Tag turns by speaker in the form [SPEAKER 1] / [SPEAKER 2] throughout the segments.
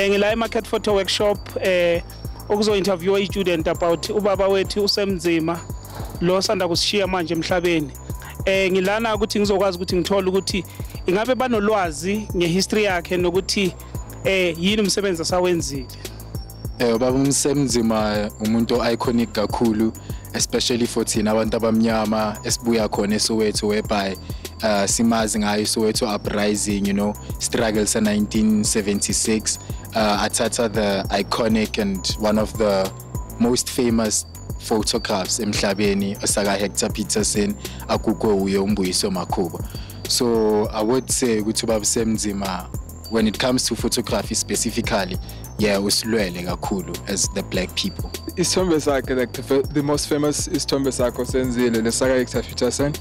[SPEAKER 1] Ngila market photo workshop ukuzo-interview i-student about ubaba wethu usemzima lo sanda kusishiya manje emhlabeni. Ngilana ukuthi ngizokwazi ukuthi ngithole ukuthi ingabe banolwazi ngehistory yakhe nokuthi yini umsebenzi asawenzile.
[SPEAKER 2] Ubaba uMsemzima umuntu iconic kakhulu, especially for thina abantu abamnyama esibuya khona eSoweto, whereby simazi ngayo iSoweto uprising, you know, struggles in 1976. Athatha the iconic and one of the most famous photographs emhlabeni osaka Hector Peterson akukho uyo uMbuyiso Makhuba. So I would say ukuthi ubaba uMsemzima, when it comes to photography specifically, yeah, usilwele kakhulu as the black people.
[SPEAKER 3] Isithombe sakhe, like the most famous isithombe sakhe osenzile lesaka Hector Peterson,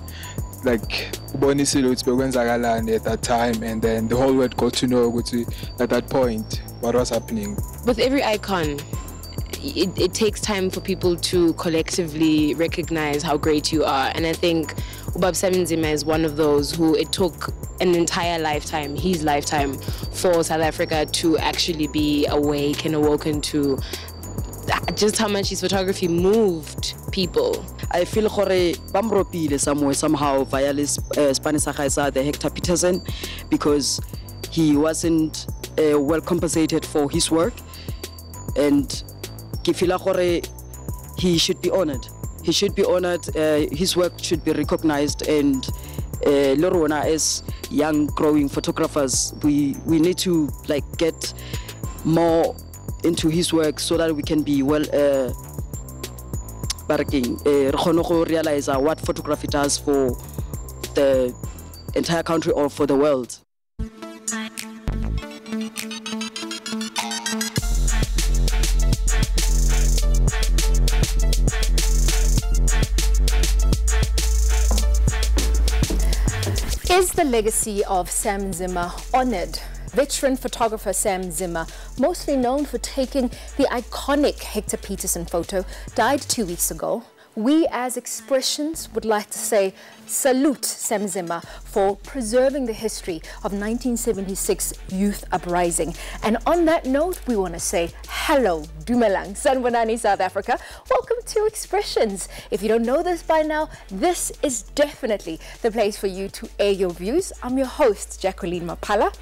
[SPEAKER 3] like ubonisile ukuthi bekwenzakalani at that time, and then the whole world got to know ukuthi at that point what was happening.
[SPEAKER 4] With every icon, it takes time for people to collectively recognize how great you are, and I think Ubaba Semzima is one of those who it took an entire lifetime, his lifetime, for South Africa to actually be awake and awoken to just how much his photography moved people.
[SPEAKER 5] I feel gore bamropile somehow via this Spanish the Hector Peterson, because he wasn't well compensated for his work, and ke feel gore he should be honored. He should be honored. His work should be recognized, and Lorona, as young growing photographers, we need to like get more into his work so that we can be well realize what photography does for the entire country or for the world.
[SPEAKER 6] Is the legacy of Sam Zimmer honored? Veteran photographer Sam Zimmer, mostly known for taking the iconic Hector Peterson photo, died 2 weeks ago. We as Expressions would like to say salute Sam Zimmer for preserving the history of 1976 youth uprising. And on that note, we want to say hello, Dumelang, Sanbonani, South Africa. Welcome to Expressions. If you don't know this by now, this is definitely the place for you to air your views. I'm your host, Jacqueline Mapala.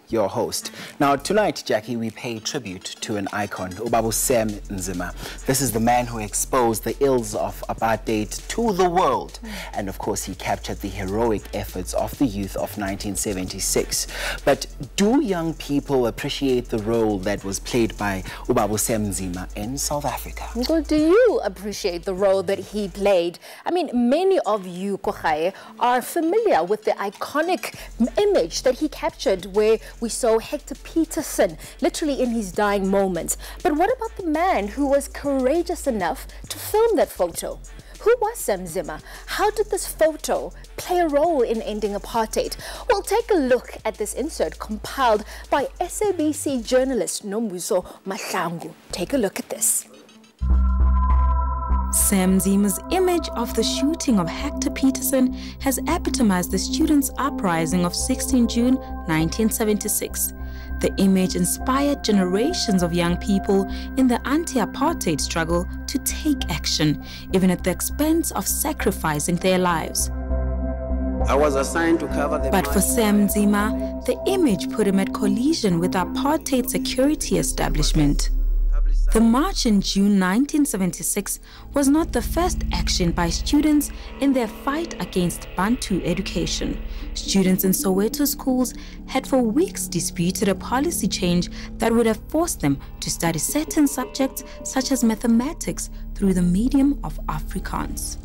[SPEAKER 7] Your host. Now tonight, Jackie, we pay tribute to an icon, Ubaba Sam Zimmer. This is the man who exposed the ills of apartheid to the world. And of course, he captured the heroic efforts of the youth of 1976. But do young people appreciate the role that was played by Ubaba Sam Zimmer in South Africa?
[SPEAKER 6] Well, do you appreciate the role that he played? I mean, many of you, Kochaye, are familiar with the iconic image that he captured where we saw Hector Peterson literally in his dying moments. But what about the man who was courageous enough to film that photo? Who was Sam Zimmer? How did this photo play a role in ending apartheid? Well, take a look at this insert compiled by SABC journalist Nombuso Mahlangu. Take a look at this.
[SPEAKER 8] Sam Zimmer's image of the shooting of Hector Peterson has epitomized the students' uprising of 16 June 1976. The image inspired generations of young people in the anti-apartheid struggle to take action, even at the expense of sacrificing their lives.
[SPEAKER 9] I was assigned to cover the
[SPEAKER 8] But for Sam Zimmer, the image put him at collision with the apartheid security establishment. The march in June 1976 was not the first action by students in their fight against Bantu education. Students in Soweto schools had for weeks disputed a policy change that would have forced them to study certain subjects such as mathematics through the medium of Afrikaans.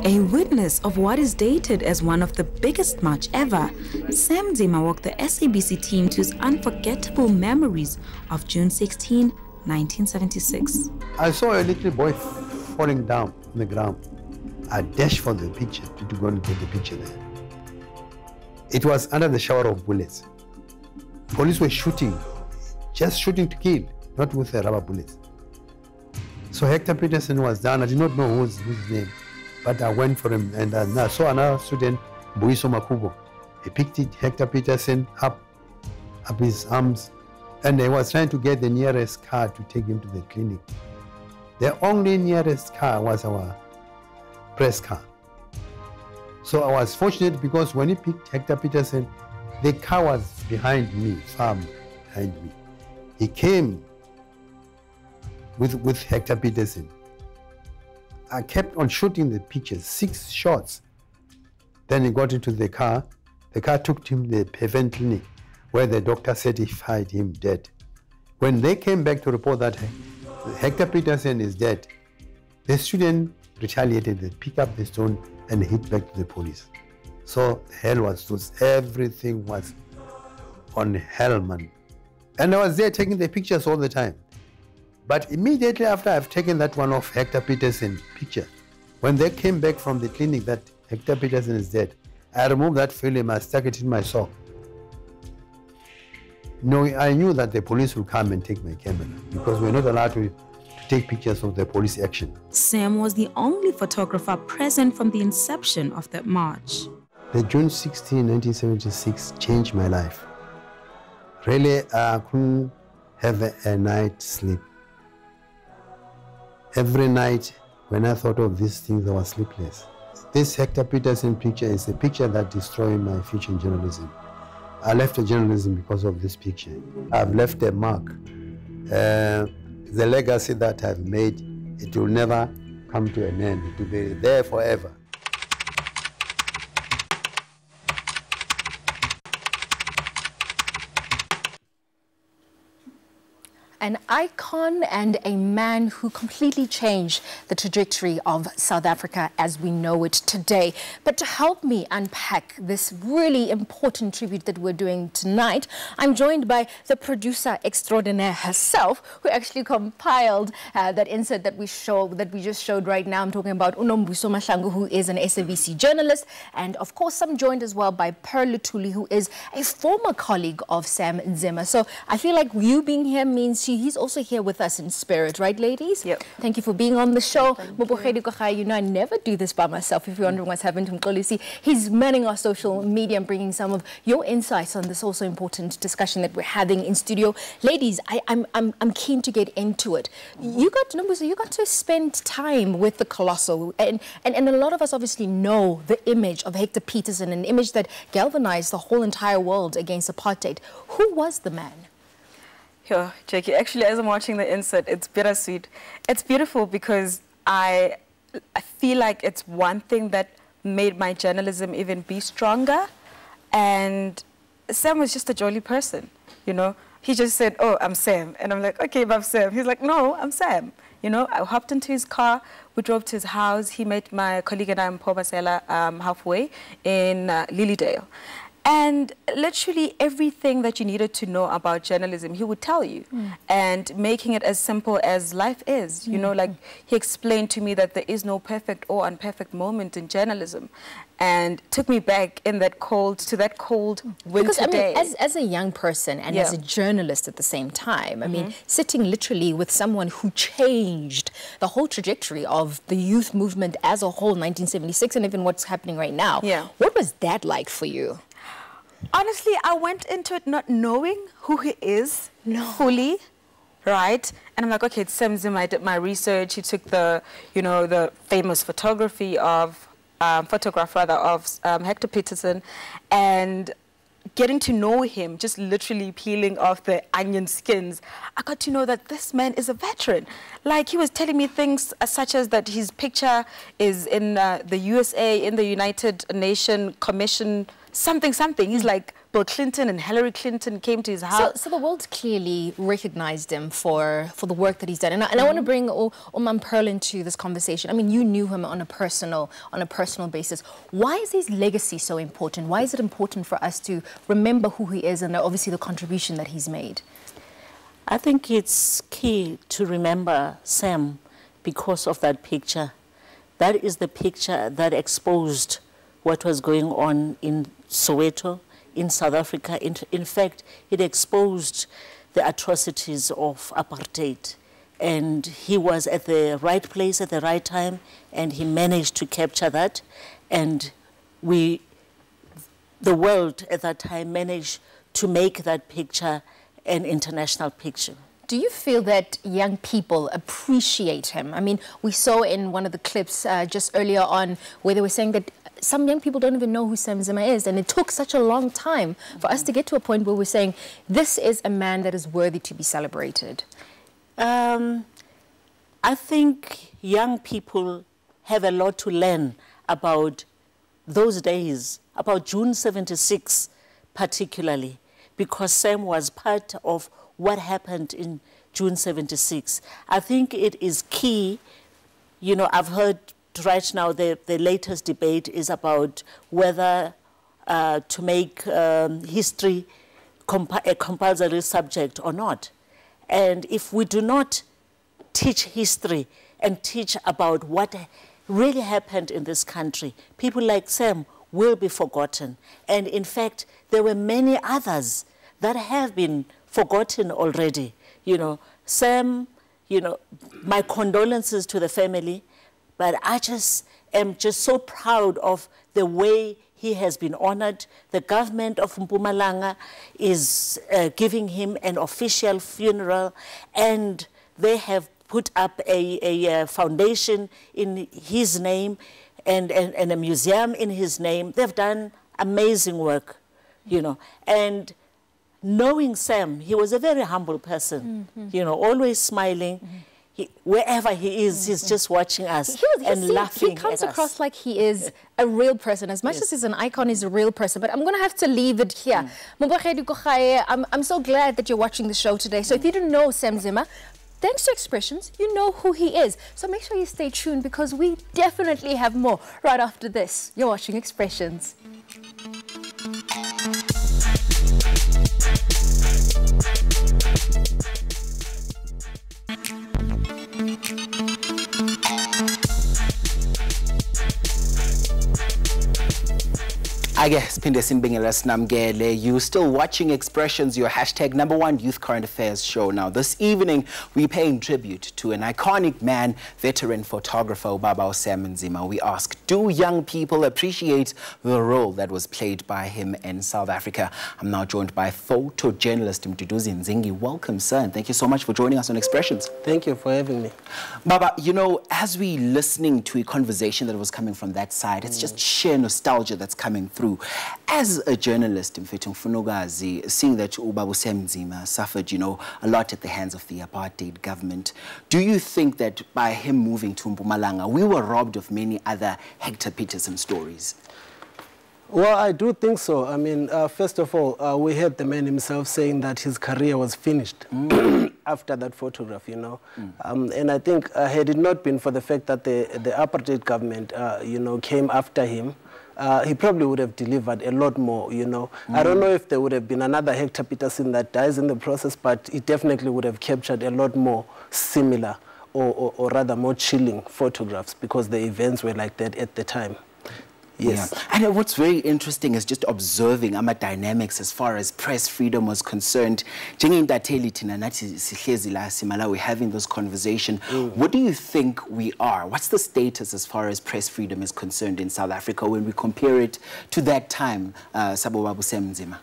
[SPEAKER 8] A witness of what is dated as one of the biggest march ever, Sam Zimmer walked the SABC team to his unforgettable memories of June 16, 1976.
[SPEAKER 10] I saw a little boy falling down on the ground. I dashed for the picture to go and get the picture there. It was under the shower of bullets. Police were shooting, just shooting to kill, not with the rubber bullets. So Hector Peterson was down. I did not know whose name, but I went for him, and I saw another student, Mbuyiso Makhuba. He picked Hector Peterson up up his arms, and I was trying to get the nearest car to take him to the clinic. The only nearest car was our press car. So I was fortunate because when he picked Hector Peterson, the car was behind me, far behind me. He came with Hector Peterson. I kept on shooting the pictures, 6 shots. Then he got into the car. The car took him to the Peven clinic, where the doctor certified him dead. When they came back to report that Hector Peterson is dead, the student retaliated. They picked up the stone and hit back to the police. So hell was loose. Everything was on hell, man. And I was there taking the pictures all the time. But immediately after I've taken that one of Hector Peterson picture, when they came back from the clinic that Hector Peterson is dead, I removed that film, I stuck it in my sock. No, I knew that the police would come and take my camera because we're not allowed to take pictures of the police action.
[SPEAKER 8] Sam was the only photographer present from the inception of that march.
[SPEAKER 10] The June 16, 1976 changed my life. Really, I couldn't have a night's sleep. Every night when I thought of these things, I was sleepless. This Hector Peterson picture is a picture that destroyed my future in journalism. I left journalism because of this picture. I've left a mark. The legacy that I've made, it will never come to an end. It will be there forever.
[SPEAKER 6] An icon and a man who completely changed the trajectory of South Africa as we know it today. But to help me unpack this really important tribute that we're doing tonight, I'm joined by the producer extraordinaire herself, who actually compiled that insert that we just showed right now. I'm talking about Unombuso Mahlangu, who is an SABC journalist, and of course I'm joined as well by Pearl Lutuli, who is a former colleague of Sam Nzima. So I feel like you being here means he's also here with us in spirit, right, ladies?
[SPEAKER 5] Yep.
[SPEAKER 6] Thank you for being on the show. You know, I never do this by myself. If you're wondering what's happened to Mxolisi, he's manning our social media and bringing some of your insights on this also important discussion that we're having in studio. Ladies, I'm keen to get into it. You got to spend time with the colossal, and a lot of us obviously know the image of Hector Peterson, an image that galvanized the whole entire world against apartheid. Who was the man?
[SPEAKER 11] Yeah, Jackie, actually, as I'm watching the insert, it's bittersweet. It's beautiful because I feel like it's one thing that made my journalism even be stronger. And Sam was just a jolly person, you know. He just said, oh, I'm Sam. And I'm like, okay, but I'm Sam. He's like, no, I'm Sam. You know, I hopped into his car. We drove to his house. He met my colleague and I in Pobasela halfway in Lilydale. And literally everything that you needed to know about journalism, he would tell you. And making it as simple as life is. You know, like he explained to me that there is no perfect or imperfect moment in journalism. And took me back in that cold, to that cold winter day.
[SPEAKER 6] As a young person and as a journalist at the same time, I mean, sitting literally with someone who changed the whole trajectory of the youth movement as a whole, 1976, and even what's happening right now.
[SPEAKER 11] Yeah.
[SPEAKER 6] What was that like for you?
[SPEAKER 11] Honestly, I went into it not knowing who he is fully, right? And I'm like, okay, it's Sam Nzima. I did my research. He took the, you know, the famous photographer of Hector Peterson, and getting to know him, just literally peeling off the onion skins, I got to know that this man is a veteran. Like, he was telling me things such as that his picture is in the USA, in the United Nations Commission, something. He's like, Bill Clinton and Hillary Clinton came to his house.
[SPEAKER 6] So the world clearly recognized him for the work that he's done. And I want to bring Oman Pearl into this conversation. I mean, you knew him on a personal basis. Why is his legacy so important? Why is it important for us to remember who he is and obviously the contribution that he's made?
[SPEAKER 12] I think it's key to remember Sam because of that picture. That is the picture that exposed what was going on in Soweto, in South Africa. In fact, it exposed the atrocities of apartheid. And he was at the right place at the right time, and he managed to capture that. And the world at that time managed to make that picture an international picture.
[SPEAKER 6] Do you feel that young people appreciate him? I mean, we saw in one of the clips just earlier on where they were saying that some young people don't even know who Sam Zimmer is, and it took such a long time for us to get to a point where we're saying this is a man that is worthy to be celebrated.
[SPEAKER 12] I think young people have a lot to learn about those days, about June 76 particularly, because Sam was part of what happened in June 76. I think it is key, you know, I've heard right now the latest debate is about whether to make history a compulsory subject or not. And if we do not teach history and teach about what really happened in this country, people like Sam will be forgotten. And in fact, there were many others that have been forgotten already. You know, Sam, you know, my condolences to the family, but I am just so proud of the way he has been honored. The government of Mpumalanga is giving him an official funeral, and they have put up a foundation in his name and a museum in his name. They've done amazing work, you know. And knowing Sam, he was a very humble person, you know, always smiling. Wherever he is, he's just watching us and laughing.
[SPEAKER 6] He comes across like he is a real person. As much as he's an icon, he's a real person. But I'm going to have to leave it here. I'm so glad that you're watching the show today. So if you didn't know Sam Zimmer, thanks to Expressions, you know who he is. So make sure you stay tuned because we definitely have more right after this. You're watching Expressions.
[SPEAKER 7] I guess you still watching Expressions, your #1 youth current affairs show. Now this evening we're paying tribute to an iconic man, veteran photographer Ubaba Sam Nzima. We ask, do young people appreciate the role that was played by him in South Africa? I'm now joined by photojournalist Mduduzi Nzingi. Welcome, sir, and thank you so much for joining us on Expressions.
[SPEAKER 13] Thank you for having me.
[SPEAKER 7] Baba, you know, as we listening to a conversation that was coming from that side, it's just sheer nostalgia that's coming through. As a journalist, seeing that Ubaba Sam Nzima suffered, you know, a lot at the hands of the apartheid government, do you think that by him moving to Mpumalanga, we were robbed of many other Hector Peterson stories?
[SPEAKER 13] Well, I do think so. I mean, first of all, we heard the man himself saying that his career was finished after that photograph, you know. And I think had it not been for the fact that the apartheid government, you know, came after him, he probably would have delivered a lot more, you know. I don't know if there would have been another Hector Peterson that dies in the process, but it definitely would have captured a lot more similar or rather more chilling photographs because the events were like that at the time. Yes.
[SPEAKER 7] Yeah. And what's very interesting is just observing dynamics as far as press freedom was concerned. We're having this conversation. What do you think we are? What's the status as far as press freedom is concerned in South Africa when we compare it to that time, Ubaba Sam Nzima?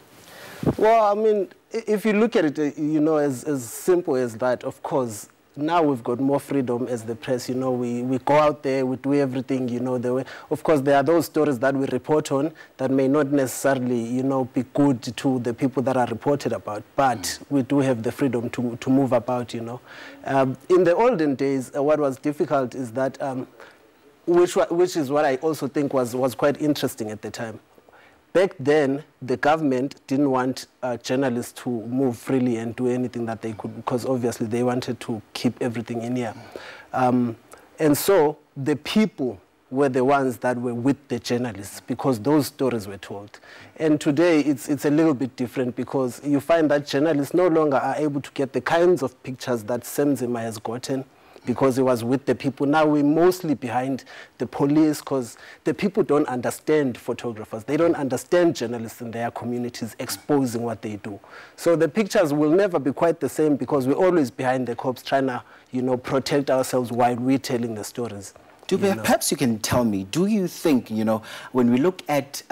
[SPEAKER 13] Well, I mean, if you look at it, you know, as simple as that, of course, now we've got more freedom as the press, you know, we go out there, we do everything, you know, the way. Of course, there are those stories that we report on that may not necessarily, you know, be good to the people that are reported about, but we do have the freedom to move about, you know. In the olden days, what was difficult is that, which is what I also think was quite interesting at the time. Back then, the government didn't want journalists to move freely and do anything that they could because obviously they wanted to keep everything in here. And so the people were the ones that were with the journalists because those stories were told. And today it's a little bit different because you find that journalists no longer are able to get the kinds of pictures that Sam Nzima has gotten because he was with the people. Now we're mostly behind the police because the people don't understand photographers. They don't understand journalists in their communities exposing what they do. So the pictures will never be quite the same because we're always behind the cops trying to, you know, protect ourselves while we're telling the stories.
[SPEAKER 7] Perhaps you can tell me, do you think, you know, when we look at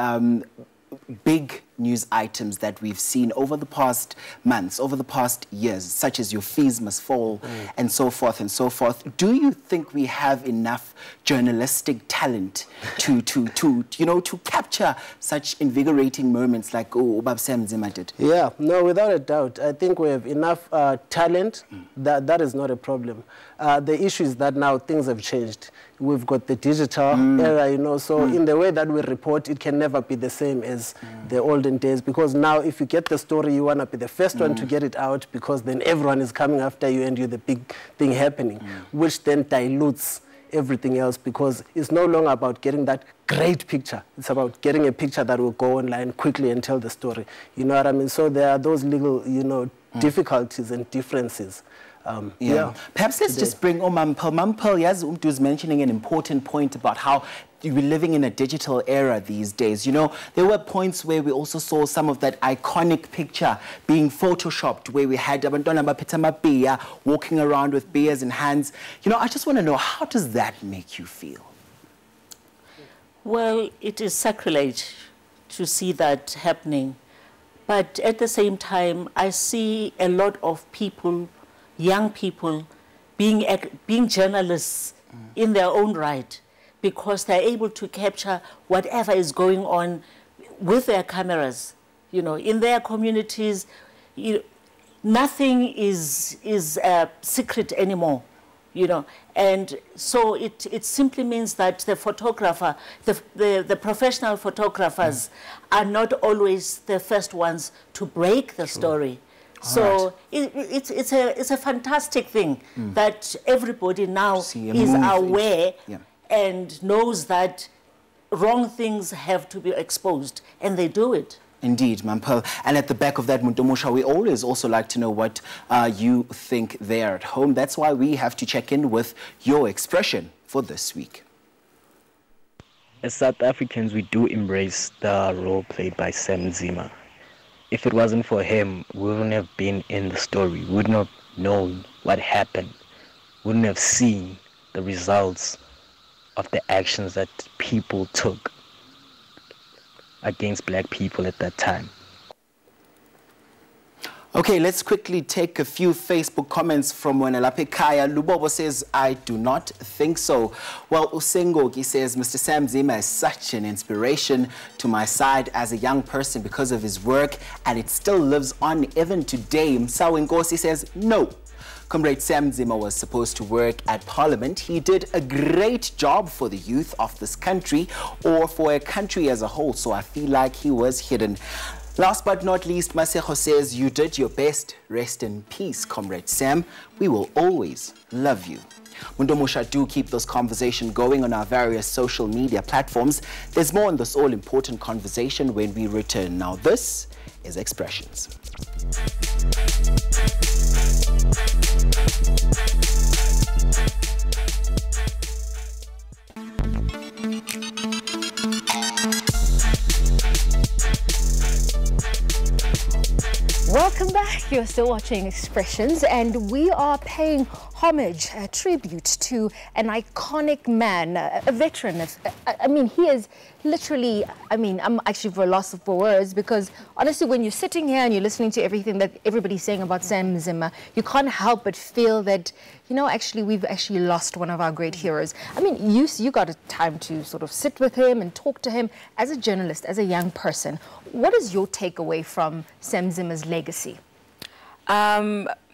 [SPEAKER 7] big news items that we've seen over the past months, over the past years, such as your fees must fall and so forth and so forth. Do you think we have enough journalistic talent to capture such invigorating moments like Ubab Sam Nzima did?
[SPEAKER 13] Yeah, no, without a doubt. I think we have enough talent. That is not a problem. The issue is that now things have changed. We've got the digital era, you know, so in the way that we report, it can never be the same as the olden days, because now if you get the story, you want to be the first one to get it out, because then everyone is coming after you and you're the big thing happening, which then dilutes everything else, because it's no longer about getting that great picture. It's about getting a picture that will go online quickly and tell the story. You know what I mean? So there are those little, you know, difficulties and differences.
[SPEAKER 7] Perhaps let's just bring Mampel. Mampel, yes, Umtu was mentioning an important point about how we're living in a digital era these days. You know, there were points where we also saw some of that iconic picture being photoshopped, where we had Abantwana Baphethe Beer walking around with beers in hands. You know, I just want to know, how does that make you feel?
[SPEAKER 12] Well, it is sacrilege to see that happening. But at the same time, I see a lot of people, young people, being journalists in their own right, because they're able to capture whatever is going on with their cameras. You know, in their communities, nothing is secret anymore. You know, and so it simply means that the photographer, the professional photographers are not always the first ones to break the story. So it's a fantastic thing that everybody now is aware and knows that wrong things have to be exposed, and they do it.
[SPEAKER 7] Indeed, Mampel. And at the back of that, Muntomusha, we always also like to know what you think there at home. That's why we have to check in with your expression for this week.
[SPEAKER 14] As South Africans, we do embrace the role played by Sam Nzima. If it wasn't for him, we wouldn't have been in the story. We wouldn't have known what happened. We wouldn't have seen the results of the actions that people took against black people at that time.
[SPEAKER 7] Okay, let's quickly take a few Facebook comments from Wenelape Kaya. Lubobo says, I do not think so. Well, Usengogi says, Mr. Sam Nzima is such an inspiration to my side as a young person because of his work, and it still lives on even today. Msawe Ngosi says, no. Comrade Sam Nzima was supposed to work at Parliament. He did a great job for the youth of this country, or for a country as a whole, so I feel like he was hidden. Last but not least, Masejo says, you did your best. Rest in peace, Comrade Sam. We will always love you. Mundomusha, do keep this conversation going on our various social media platforms. There's more on this all-important conversation when we return. Now, this is Expressions.
[SPEAKER 6] Welcome back. You're still watching Expressions, and we are paying homage, a tribute to an iconic man, a veteran. I mean, he is literally, I mean, I'm actually for a loss for words, because honestly, when you're sitting here and you're listening to everything that everybody's saying about Sam Nzima, you can't help but feel that, you know, actually, we've actually lost one of our great heroes. I mean, you got a time to sort of sit with him and talk to him as a journalist, as a young person. What is your takeaway from Sam Nzima's legacy?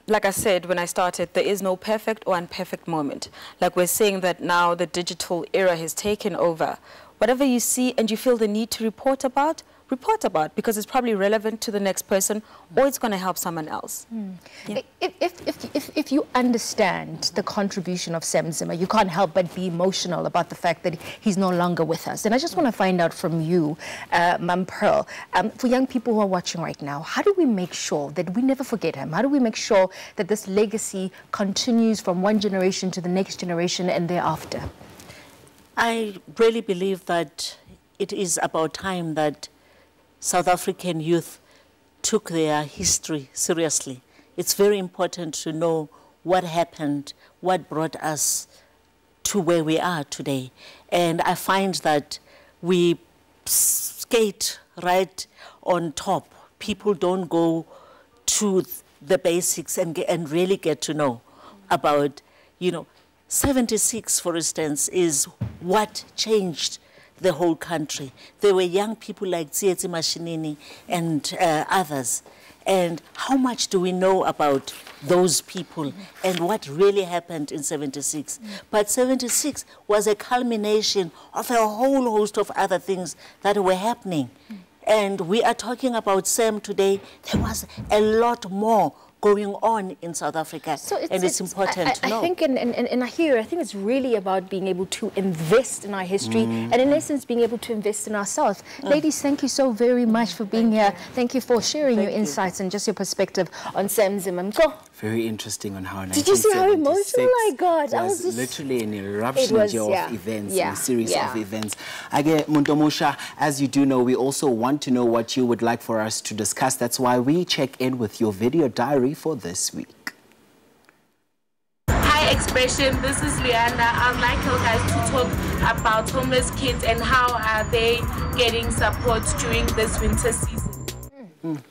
[SPEAKER 11] Like I said when I started, there is no perfect or imperfect moment. Like we're saying that now the digital era has taken over. Whatever you see and you feel the need to report about, because it's probably relevant to the next person, or it's going to help someone else. Yeah.
[SPEAKER 6] If you understand the contribution of Sam Nzima, you can't help but be emotional about the fact that he's no longer with us. And I just want to find out from you, Mampel, for young people who are watching right now, how do we make sure that we never forget him? How do we make sure that this legacy continues from one generation to the next generation and thereafter?
[SPEAKER 12] I really believe that it is about time that South African youth took their history seriously. It's very important to know what happened, what brought us to where we are today. And I find that we skate right on top. People don't go to the basics and really get to know about, 76, for instance, is what changed the whole country. There were young people like Tsietsi Mashinini and others. And how much do we know about those people and what really happened in 76? But 76 was a culmination of a whole host of other things that were happening. And we are talking about Sam today. There was a lot more going on in South Africa, and it's important to know.
[SPEAKER 6] I think, and I hear, I think it's really about being able to invest in our history, and in essence, being able to invest in ourselves. Ladies, thank you so very much for being here. Thank you for sharing your insights and just your perspective on Sam Zimmer.
[SPEAKER 7] Very interesting on how.
[SPEAKER 6] Did you see how emotional I got? I was just
[SPEAKER 7] literally an eruption of events, a series of events. Again, Muntomusha, as you do know, we also want to know what you would like for us to discuss. That's why we check in with your video diary for this week.
[SPEAKER 15] Hi Expression, this is Leanda. I'd like you guys to talk about homeless kids and how are they getting support during this winter season.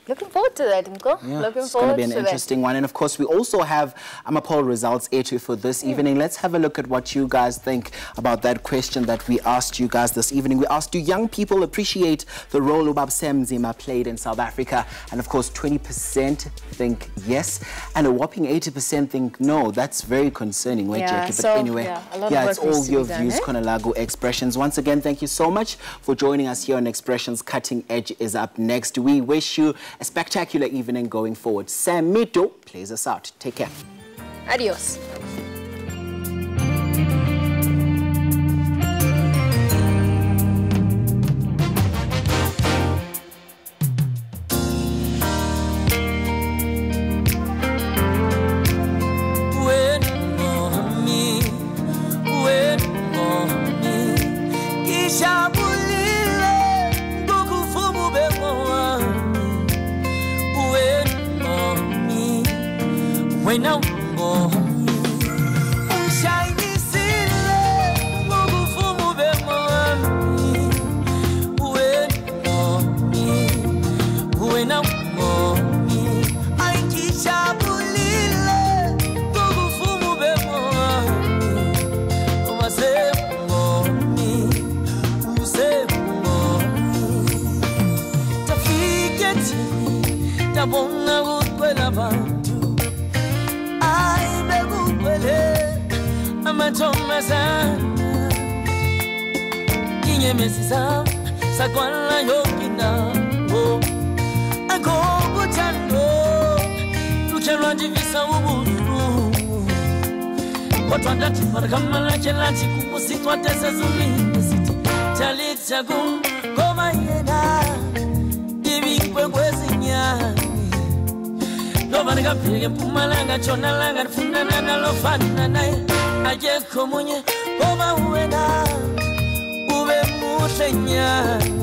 [SPEAKER 6] Looking forward to that, Mko.
[SPEAKER 7] Yeah, it's going to be an interesting one. And of course, we also have poll results for this evening. Let's have a look at what you guys think about that question that we asked you guys this evening. We asked, do young people appreciate the role Ubab Sam Zimmer played in South Africa? And of course, 20% think yes, and a whopping 80% think no. That's very concerning, right, Jackie? But anyway, it's all your views, Konalago Expressions. Once again, thank you so much for joining us here on Expressions. Cutting Edge is up next. We wish you a spectacular evening going forward. Sam Mito plays us out. Take care.
[SPEAKER 6] Adios.
[SPEAKER 16] Komunye, Oba uena, ube mutlenya.